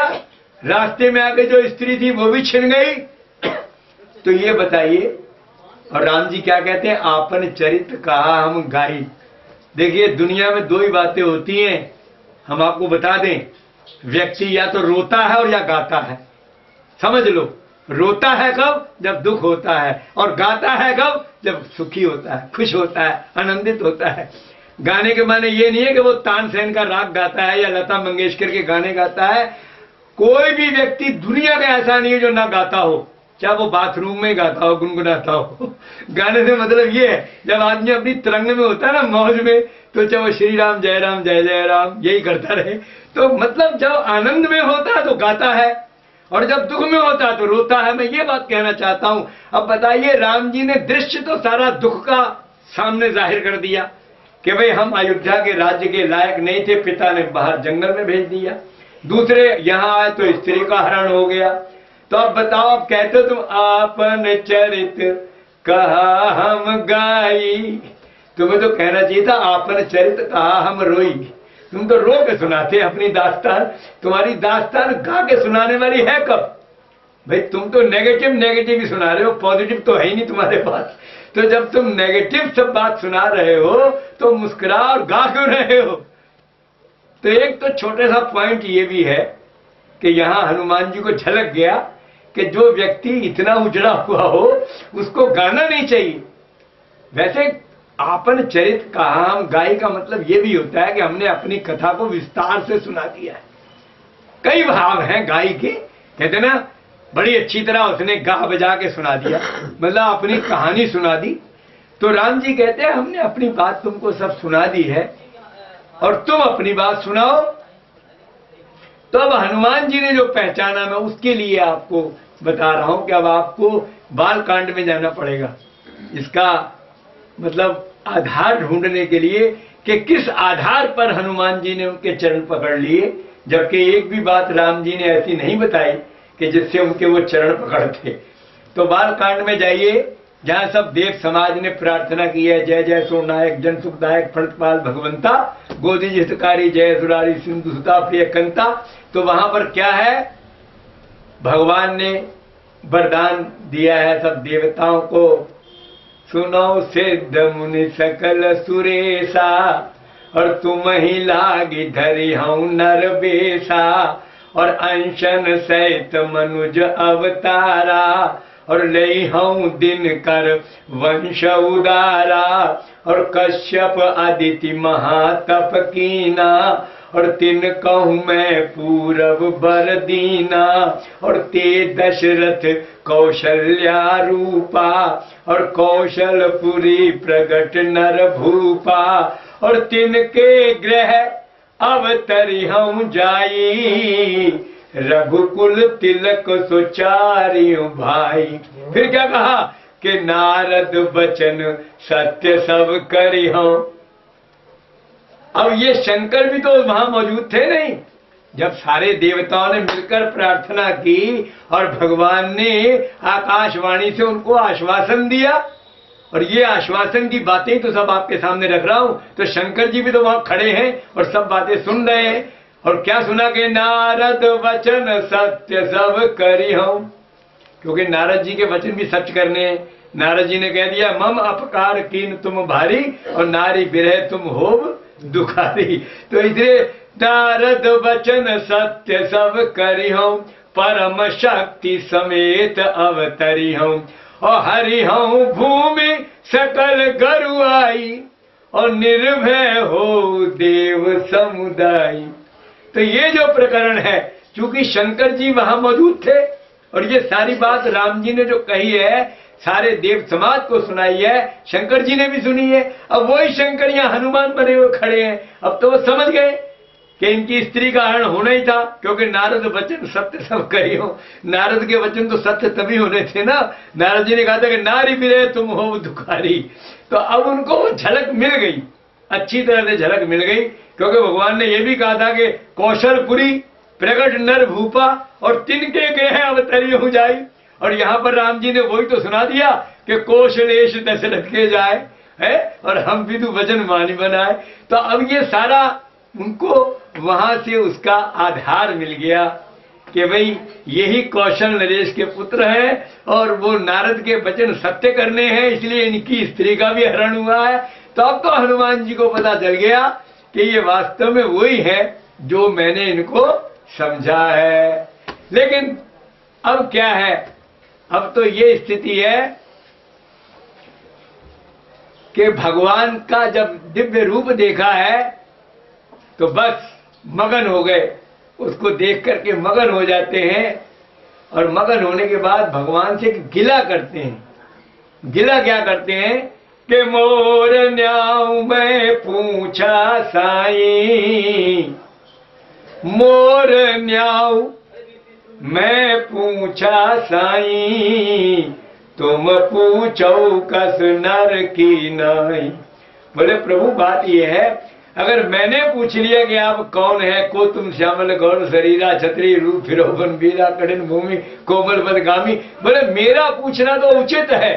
रास्ते में आके जो स्त्री थी वो भी छिन गई, तो ये बताइए। और राम जी क्या कहते हैं, आपन चरित कहा हम गाई। देखिए, दुनिया में दो ही बातें होती हैं, हम आपको बता दें, व्यक्ति या तो रोता है और या गाता है। समझ लो, रोता है कब, जब दुख होता है, और गाता है कब, जब सुखी होता है, खुश होता है, आनंदित होता है। गाने के माने ये नहीं है कि वो तानसेन का राग गाता है या लता मंगेशकर के गाने गाता है। कोई भी व्यक्ति दुनिया का ऐसा नहीं है जो ना गाता हो, चाहे वो बाथरूम में गाता हो, गुनगुनाता हो। गाने से मतलब ये है, जब आदमी अपनी तरंग में होता है ना, मौज में, तो चाहे वो श्री राम जय राम यही करता रहे। तो मतलब जब आनंद में होता है तो गाता है, और जब दुख में होता है तो रोता है। मैं ये बात कहना चाहता हूं। अब बताइए, राम जी ने दृश्य तो सारा दुख का सामने जाहिर कर दिया कि भाई हम अयोध्या के राज्य के लायक नहीं थे, पिता ने बाहर जंगल में भेज दिया। दूसरे यहां आए तो स्त्री का हरण हो गया। तो अब बताओ, आप कहते हो तुम आपन चरित कहा हम गाई, तुम्हें तो कहना चाहिए था आपन चरित कहा हम रोई। तुम तो रो के सुनाते अपनी दास्तान, तुम्हारी दास्तान गा के सुनाने वाली है कब भाई? तुम तो नेगेटिव ही सुना रहे हो, पॉजिटिव तो है ही नहीं तुम्हारे पास। तो जब तुम नेगेटिव सब बात सुना रहे हो तो मुस्कुरा और गा क्यों रहे हो? तो एक तो छोटा सा पॉइंट ये भी है कि यहां हनुमान जी को झलक गया कि जो व्यक्ति इतना उजड़ा हुआ हो उसको गाना नहीं चाहिए। वैसे आपन चरित कहा हम गाई का मतलब ये भी होता है कि हमने अपनी कथा को विस्तार से सुना दिया है। कई भाव हैं गाई के, कहते ना, बड़ी अच्छी तरह उसने गा बजा के सुना दिया, मतलब अपनी कहानी सुना दी। तो राम जी कहते हैं हमने अपनी बात तुमको सब सुना दी है, और तुम अपनी बात सुनाओ। तो अब हनुमान जी ने जो पहचाना, मैं उसके लिए आपको बता रहा हूं कि अब आपको बाल कांड में जाना पड़ेगा, इसका मतलब आधार ढूंढने के लिए कि किस आधार पर हनुमान जी ने उनके चरण पकड़ लिए, जबकि एक भी बात राम जी ने ऐसी नहीं बताई कि जिससे उनके वो चरण पकड़ते। तो बाल कांड में जाइए, जहां सब देव समाज ने प्रार्थना की है, जय जय सो नायक जन सुखदायक फणतपाल भगवंता, गोदी हितकारी जय सुरारी सिंधु सुता प्रिय कंता। तो वहां पर क्या है, भगवान ने वरदान दिया है सब देवताओं को, सुनो सिद्ध मुनि सकल सुरेशा, और तुम ही लागी धरि हूं नर बेसा, और अंशन सहित मनुज अवतारा, और लई हूं दिन कर वंश उदारा, और कश्यप अदिति महातप कीना, और तिन कहूँ मैं पूरब बर दीना, और ते दशरथ कौशल्या रूपा, और कौशलपुरी प्रगट नर भूपा, और तिनके ग्रह अवतरी हूँ जाई, रघुकुल तिलक सुचारियों भाई। फिर क्या कहा कि नारद बचन सत्य सब करी हूं। अब ये शंकर भी तो वहां मौजूद थे नहीं, जब सारे देवताओं ने मिलकर प्रार्थना की और भगवान ने आकाशवाणी से उनको आश्वासन दिया, और ये आश्वासन की बातें तो सब आपके सामने रख रहा हूं, तो शंकर जी भी तो वहां खड़े हैं और सब बातें सुन रहे हैं। और क्या सुना कि नारद वचन सत्य सब करी हूं, क्योंकि नारद जी के वचन भी सच करने हैं। नारद जी ने कह दिया मम अपकार कीन तुम भारी, और नारी बिरह तुम होब दुखारी। तो इसलिए नारद वचन सत्य सब करी हूं, परम शक्ति समेत अवतरी हूं, और हरि हूं भूमि सकल गरुआई, और निर्भय हो देव समुदाय। तो ये जो प्रकरण है, चूंकि शंकर जी वहां मौजूद थे और ये सारी बात राम जी ने जो कही है सारे देव समाज को सुनाई है, शंकर जी ने भी सुनी है। अब वही शंकर यहाँ हनुमान बने हुए खड़े हैं। अब तो वो समझ गए कि इनकी स्त्री का हरण होना ही था, क्योंकि नारद वचन सत्य सब कही हो। नारद के वचन तो सत्य तभी होने थे ना। नारद जी ने कहा था कि नारी बिरे तुम हो दुखारी। तो अब उनको वो झलक मिल गई, अच्छी तरह से झलक मिल गई, क्योंकि भगवान ने यह भी कहा था कि कौशलपुरी प्रगट नर भूपा, और तिनके गए अवतरी हो जाई। और यहाँ पर राम जी ने वही तो सुना दिया कि कौशलेश दशरथ के जाए है, और हम विदु वचन मानी बनाए। तो अब ये सारा उनको वहां से उसका आधार मिल गया कि भाई यही कौशल नरेश के पुत्र हैं, और वो नारद के वचन सत्य करने हैं, इसलिए इनकी स्त्री का भी हरण हुआ है। तो अब तो हनुमान जी को पता चल गया कि ये वास्तव में वही है जो मैंने इनको समझा है। लेकिन अब क्या है, अब तो ये स्थिति है कि भगवान का जब दिव्य रूप देखा है तो बस मगन हो गए, उसको देख करके मगन हो जाते हैं। और मगन होने के बाद भगवान से गिला करते हैं। गिला क्या करते हैं कि मोर न्याऊ मैं पूछा साई, मोर न्याऊ मैं पूछा साई, तुम पूछो कस नर की नाई। बोले प्रभु बात यह है, अगर मैंने पूछ लिया कि आप कौन है, को तुम श्यामल गौर शरीरा छत्री रूप फिरोबन बीरा कठिन भूमि कोमल बदगामी, बोले मेरा पूछना तो उचित है।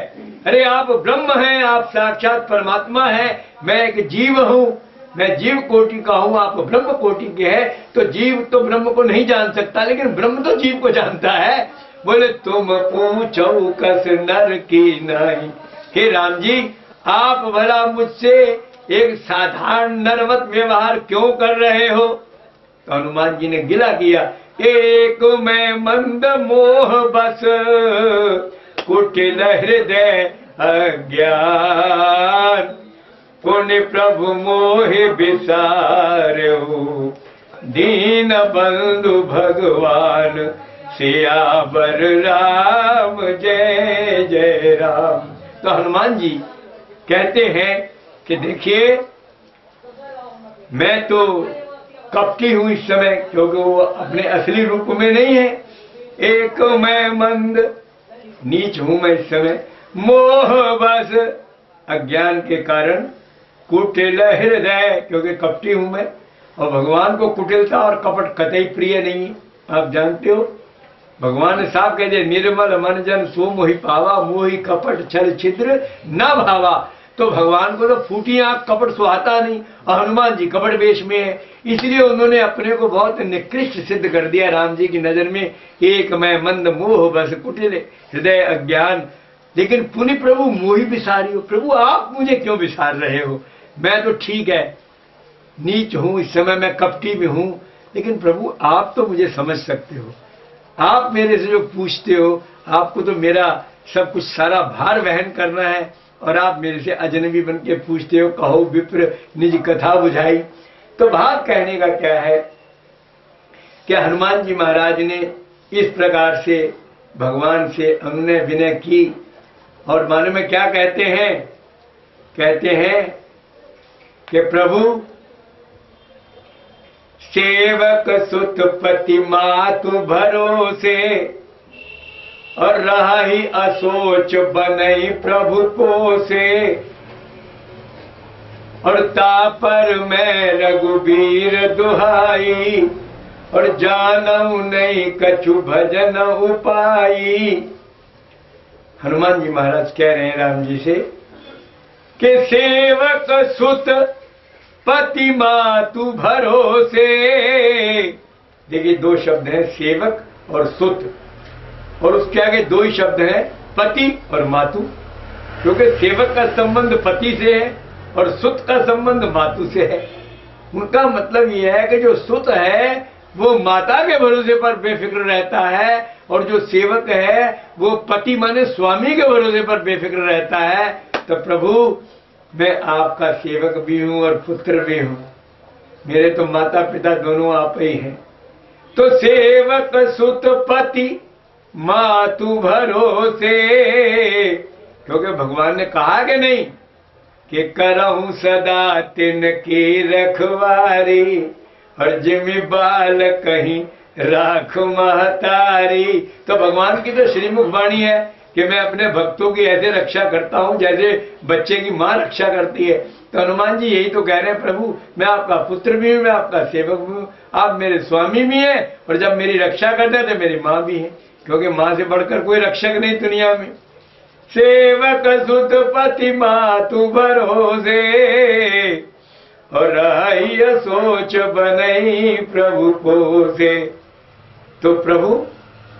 अरे आप ब्रह्म हैं, आप साक्षात परमात्मा हैं, मैं एक जीव हूँ, मैं जीव कोटि का हूँ, आप ब्रह्म कोटि के हैं। तो जीव तो ब्रह्म को नहीं जान सकता, लेकिन ब्रह्म तो जीव को जानता है। बोले तुम पूछो कस नर की नाई। हे राम जी, आप भला मुझसे एक साधारण नरवत व्यवहार क्यों कर रहे हो? तो हनुमान जी ने गिला किया, एक मैं मंद मोह बस, कुटिल हृदय अज्ञान, पुण्य प्रभु मोहि बिसारहु, दीन बंधु भगवान सियावर राम जय जय राम। तो हनुमान जी कहते हैं कि देखिए मैं तो कपटी हूं इस समय, क्योंकि वो अपने असली रूप में नहीं है। एक मैं मंद नीच हूं मैं इस समय, मोह बस अज्ञान के कारण, कुटिल हृदय, क्योंकि कपटी हूं मैं। और भगवान को कुटिलता और कपट कतई प्रिय नहीं, आप जानते हो। भगवान ने साफ कह दिया, निर्मल मन जन सो मोहि पावा, मोहि कपट छल छिद्र न भावा। तो भगवान को तो फूटी आंख कपट सुहाता नहीं, और हनुमान जी कपट वेश में है, इसलिए उन्होंने अपने को बहुत निकृष्ट सिद्ध कर दिया राम जी की नजर में। एक मैं मंद मोह बस कुटिल हृदय अज्ञान। लेकिन पुण्य प्रभु मोहि विसारी हो, प्रभु आप मुझे क्यों विसार रहे हो? मैं तो ठीक है नीच हूं इस समय, मैं कपटी में हूं, लेकिन प्रभु आप तो मुझे समझ सकते हो। आप मेरे से जो पूछते हो, आपको तो मेरा सब कुछ सारा भार वहन करना है, और आप मेरे से अजनबी बन के पूछते हो, कहो विप्र निज कथा बुझाई। तो भाव कहने का क्या है कि हनुमान जी महाराज ने इस प्रकार से भगवान से अनुनय विनय की, और मालूम में क्या कहते हैं? कहते हैं कि प्रभु सेवक सुत पति मातु भरोसे, और रहा ही असोच बनई प्रभु पोसे। और तापर मैं रघुबीर दुहाई, और जानऊ नहीं कछु भजन उपाई। हनुमान जी महाराज कह रहे हैं राम जी से कि सेवक सुत पति मातु भरोसे। देखिए दो शब्द हैं, सेवक और सुत, और उसके आगे दो ही शब्द हैं, पति और मातु। क्योंकि सेवक का संबंध पति से है और सुत का संबंध मातु से है। उनका मतलब यह है कि जो सुत है वो माता के भरोसे पर बेफिक्र रहता है, और जो सेवक है वो पति माने स्वामी के भरोसे पर बेफिक्र रहता है। तो प्रभु मैं आपका सेवक भी हूं और पुत्र भी हूं, मेरे तो माता पिता दोनों आप ही हैं। तो सेवक सुत पति मातु भरोसे, क्योंकि भगवान ने कहा कि नहीं कि करहूं सदा तिनकी रखवारी, और जिमि बाल कहीं राख महतारी। तो भगवान की तो श्रीमुख वाणी है कि मैं अपने भक्तों की ऐसे रक्षा करता हूं जैसे बच्चे की मां रक्षा करती है। तो हनुमान जी यही तो कह रहे हैं, प्रभु मैं आपका पुत्र भी हूं, मैं आपका सेवक भी हूं, आप मेरे स्वामी भी हैं, और जब मेरी रक्षा करते हैं तो मेरी मां भी है, क्योंकि मां से बढ़कर कोई रक्षक नहीं दुनिया में। सेवक सुत पति मातु भरोसे, और रही सोच बनई प्रभु पोसे। तो प्रभु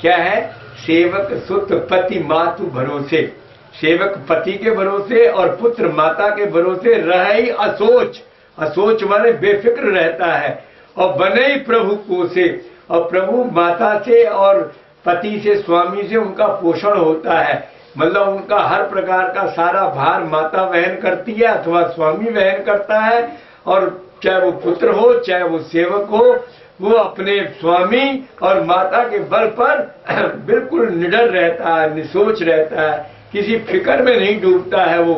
क्या है? सेवक सुत पति मातु भरोसे, सेवक पति के भरोसे और पुत्र माता के भरोसे रही असोच, असोच माने बेफिक्र रहता है, और बने प्रभु पोसे, और प्रभु माता से और पति से स्वामी से उनका पोषण होता है। मतलब उनका हर प्रकार का सारा भार माता वहन करती है अथवा स्वामी वहन करता है, और चाहे वो पुत्र हो चाहे वो सेवक हो, वो अपने स्वामी और माता के बल पर बिल्कुल निडर रहता है, निसोच रहता है, किसी फिक्र में नहीं डूबता है वो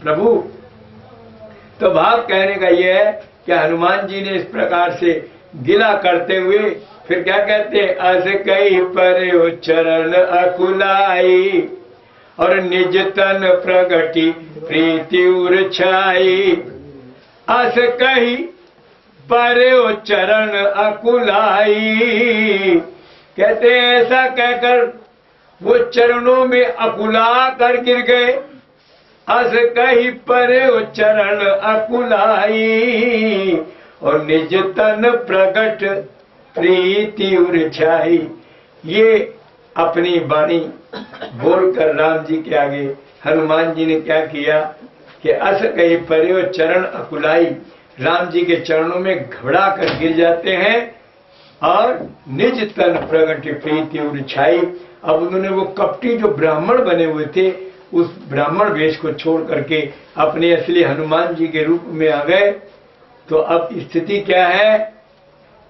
प्रभु। तो भाव कहने का यह है कि हनुमान जी ने इस प्रकार से गिला करते हुए फिर क्या कहते हैं? अस कई पर चरण अकुलाई, और निज तन प्रगति प्रीति उर छाई। अस कही पर चरण अकुलाई, कहते ऐसा कहकर वो चरणों में अकुला कर गिर गए। अस कही पर चरण अकुलाई, और निज तन प्रगट प्रीति उर्छाई। ये अपनी वाणी बोलकर राम जी के आगे हनुमान जी ने क्या किया कि अस कही पर्यो चरण अकुलाई, राम जी के चरणों में घबरा कर गिर जाते हैं, और निज तन प्रगट प्रीति उर्छाई। अब उन्होंने वो कपटी जो ब्राह्मण बने हुए थे उस ब्राह्मण वेश को छोड़ करके अपने असली हनुमान जी के रूप में आ गए। तो अब स्थिति क्या है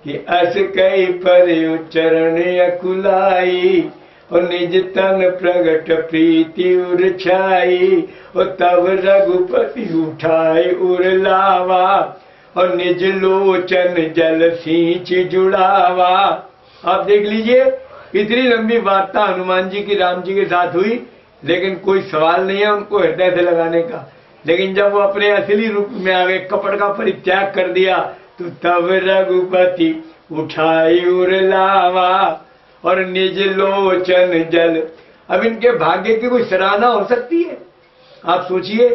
कि अस कई पर चरण अकुलाई, और निज तन प्रगट प्रीति उर्छाई। और तब रघुपति उठाई उर लावा, और निज लोचन जल सींच जुड़ावा। आप देख लीजिए, इतनी लंबी वार्ता हनुमान जी की राम जी के साथ हुई, लेकिन कोई सवाल नहीं है उनको हृदय से लगाने का। लेकिन जब वो अपने असली रूप में आ गए, कपट का परित्याग कर दिया, तो तब रघुपति उठाई उर लावा और निज लोचन जल। अब इनके भाग्य की कोई सराहना हो सकती है? आप सोचिए,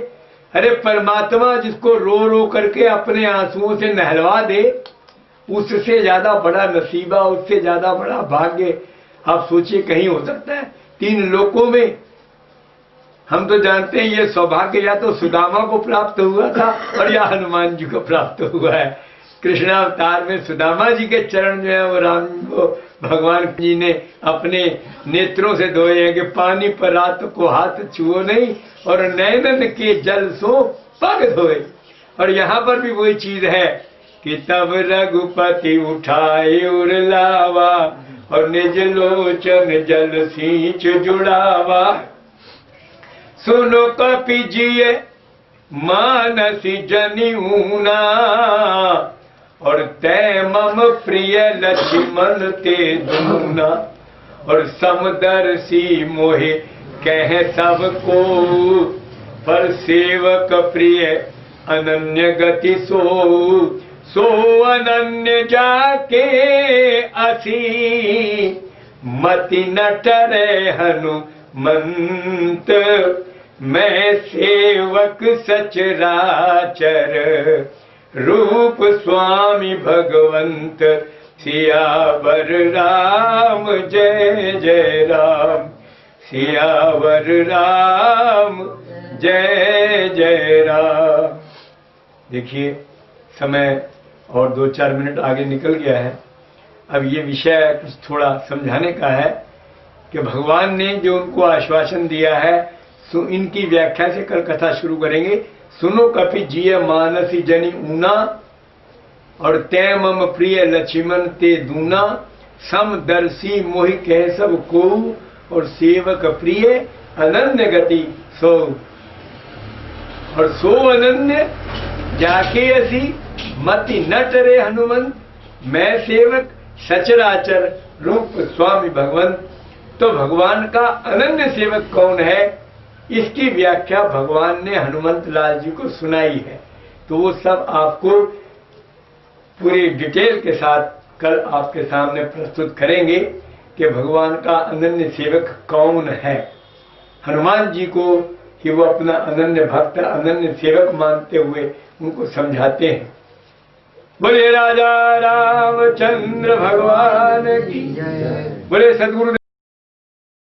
अरे परमात्मा जिसको रो रो करके अपने आंसुओं से नहलवा दे, उससे ज्यादा बड़ा नसीबा, उससे ज्यादा बड़ा भाग्य आप सोचिए कहीं हो सकता है? तीन लोकों में हम तो जानते हैं ये सौभाग्य या तो सुदामा को प्राप्त हुआ था और या हनुमान जी को प्राप्त हुआ है। कृष्णावतार में सुदामा जी के चरण जो है वो राम को भगवान जी ने अपने नेत्रों से धोए हैं कि पानी पर रात को हाथ छुओ नहीं और नैनन के जल सो पग धोए। और यहाँ पर भी वही चीज है कि तब रघुपति उठाए उर लावा और निज लोचन जल सींच जुड़ावा। सुनो कपि जिये मानसी जनिऊना और तै मम प्रिय लक्ष्मण ते दूना। और समदर्शी मोहे कह सबको पर सेवक प्रिय अनन्य गति सो अनन्य जाके असी मति न टरे हनुमंत। मैं सेवक सचराचर रूप स्वामी भगवंत सियावर राम जय जय राम। सियावर राम जय जय राम। देखिए समय और 2-4 मिनट आगे निकल गया है। अब ये विषय कुछ थोड़ा समझाने का है कि भगवान ने जो उनको आश्वासन दिया है, सो इनकी व्याख्या से कल कथा शुरू करेंगे। सुनो कपि जिय मानसी जनि ऊना और तै मम प्रिय लक्ष्मण ते दूना। समदर्शी मोहि कह सब को और सेवक प्रिय अनन्य गति सो। और सो अनन्य जाके असी मति न टरे हनुमंत। मैं सेवक सचराचर रूप स्वामी भगवंत। तो भगवान का अनन्य सेवक कौन है, इसकी व्याख्या भगवान ने हनुमंत लाल जी को सुनाई है। तो वो सब आपको पूरी डिटेल के साथ कल आपके सामने प्रस्तुत करेंगे कि भगवान का अनन्य सेवक कौन है। हनुमान जी को ही वो अपना अनन्य भक्त, अनन्य सेवक मानते हुए उनको समझाते हैं। बोले राजा रामचंद्र भगवान की, बोले सद्गुरु